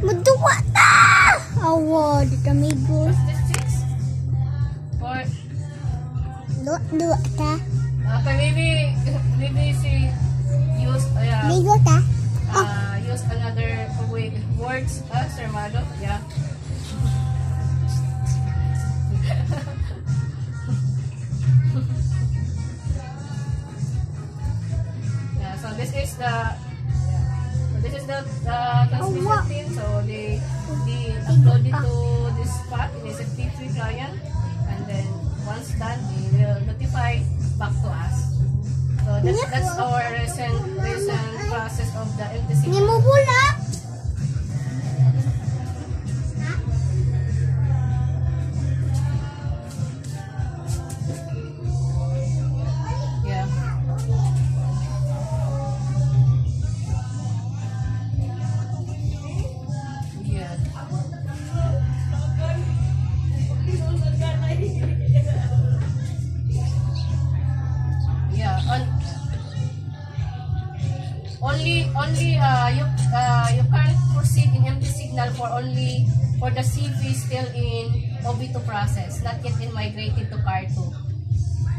Medua ta. Awal di kamigo. Dua ta. Okay, maybe she use use another words, Sir Malo. Yeah. Yeah. So this is the transmission team. So they upload it to this spot in SFTP client, and then once done, they will notify back to us. So that's our recent process of the MTC. Ni mo pula. Yeah. Yeah. Yeah. You can't proceed in empty signal for the CP still in OB2 process, not yet in migrated to CAR2.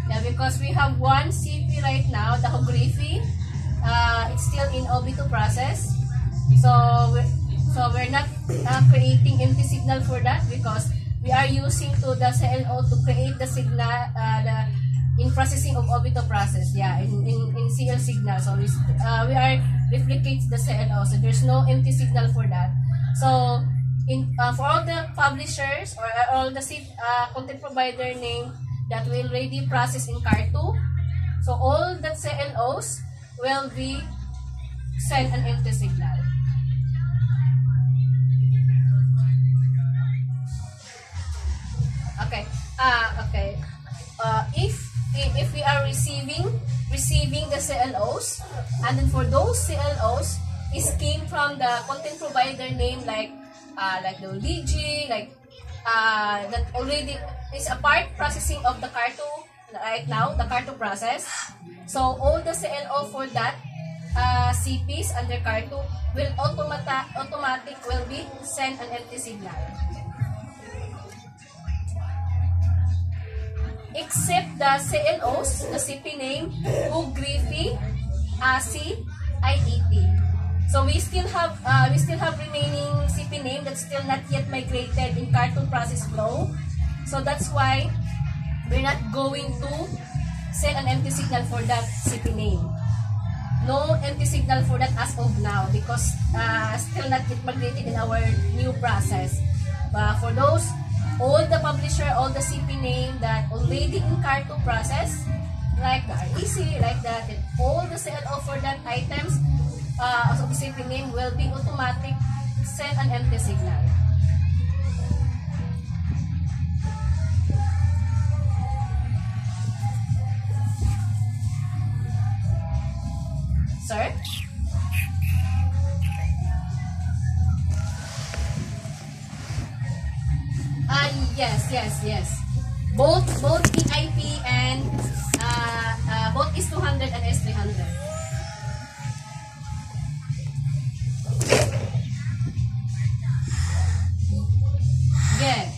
Yeah, because we have one CP right now, the Hogrifi, it's still in OB2 process. So we're not creating empty signal for that, because we are using to the CLO to create the signal in processing of OB2 process. Yeah, in CL signal. So we are replicates the CLO. So there's no empty signal for that. So for all the publishers or all the content provider name that will already process in CAR2, so all the CLOs will be send an empty signal. Okay. Okay. If we are receiving the CLOs, and then for those CLOs is came from the content provider name like the LG, that already is a part processing of the CAR2 right now, the CAR2 process. So all the CLO for that CPs under CAR2 will automatic will be send an empty signal. Except the CLOs, the CP name, Hogrifi, ASI, IET. So we still have remaining CP name that's still not yet migrated in CAR2 process flow. So that's why we're not going to send an empty signal for that CP name. No empty signal for that as of now, because still not yet migrated in our new process. But for those, all the publisher, all the CP name that already in CAR2 process, like the REC, like that, and all the CLO for that items of the CP name will be automatic send an empty signal. Sir? Yes. Both EIP and both S200 and S300.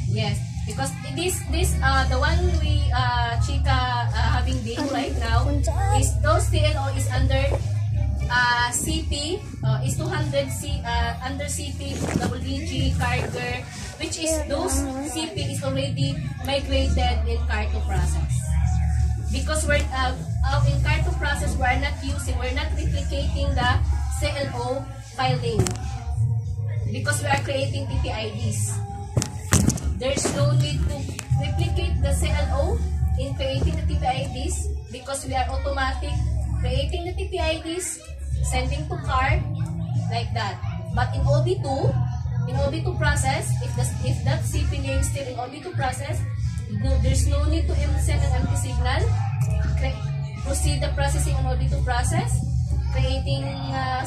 Yes. Because this the one we Chica having demo right now is those TLO is under CP is 200 under CP WG Carger, which is those CP is already migrated in CAR2 process. Because we're in CAR2 process, we're not replicating the CLO file name, because we are creating TPIDs. There's no need to replicate the CLO in creating the TPIDs, because we are automatic creating the TPIDs, sending to CAR like that. But in OB2 process, if that CP name is still in OB2 process, there's no need to send an empty signal. Proceed the processing on OB2 process, creating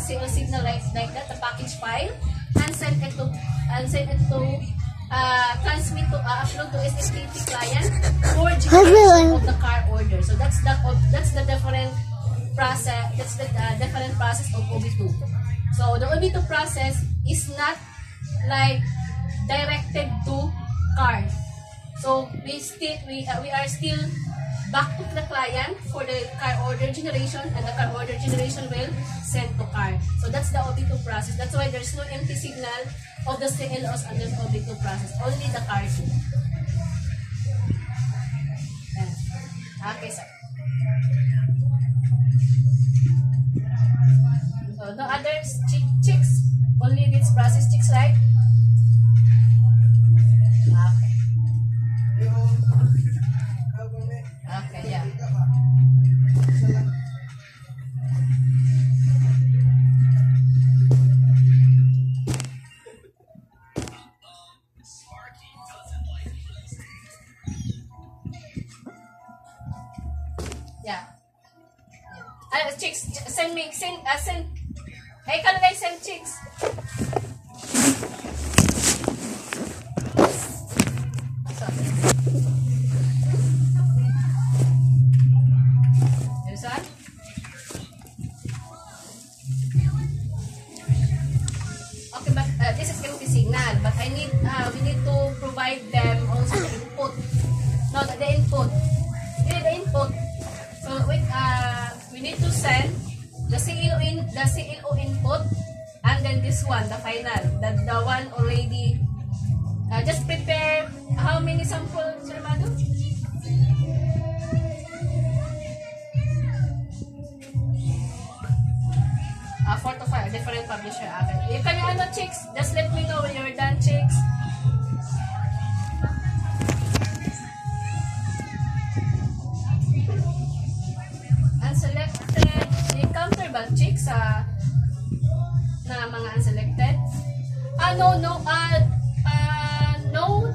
CL signal like that, the package file, and send it to transmit to upload to SMTP client for generation of the car order. So that's the different process. That's the different process of OB2. So the OB2 process is not like directed to car. So we are still back to the client for the car order generation, and the car order generation will send to car. So that's the OB2 process. That's why there's no empty signal of the CLOs under the OB2 process. Only the car do. Okay, sir. So no other chicks. Only this process chicks, right? Okay, yeah. Yeah. Chicks, send. Hey, can I send chicks? Okay, but this is empty signal. But we need to provide them also the input. No, the input. We need the input. So we need to send the CLO input, and then this one, the final, the one already. Just prepare how many samples, Sir Madu? 4 to 5 different publisher. Okay. You can chicks. Just let me know when you're done, chicks. Unselected. Encounter ba chicks na mga unselected? No.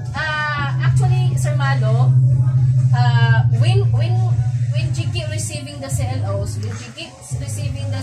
Actually, Sir Malo, when Jiggy receiving the CLOs, when Jiggy receiving the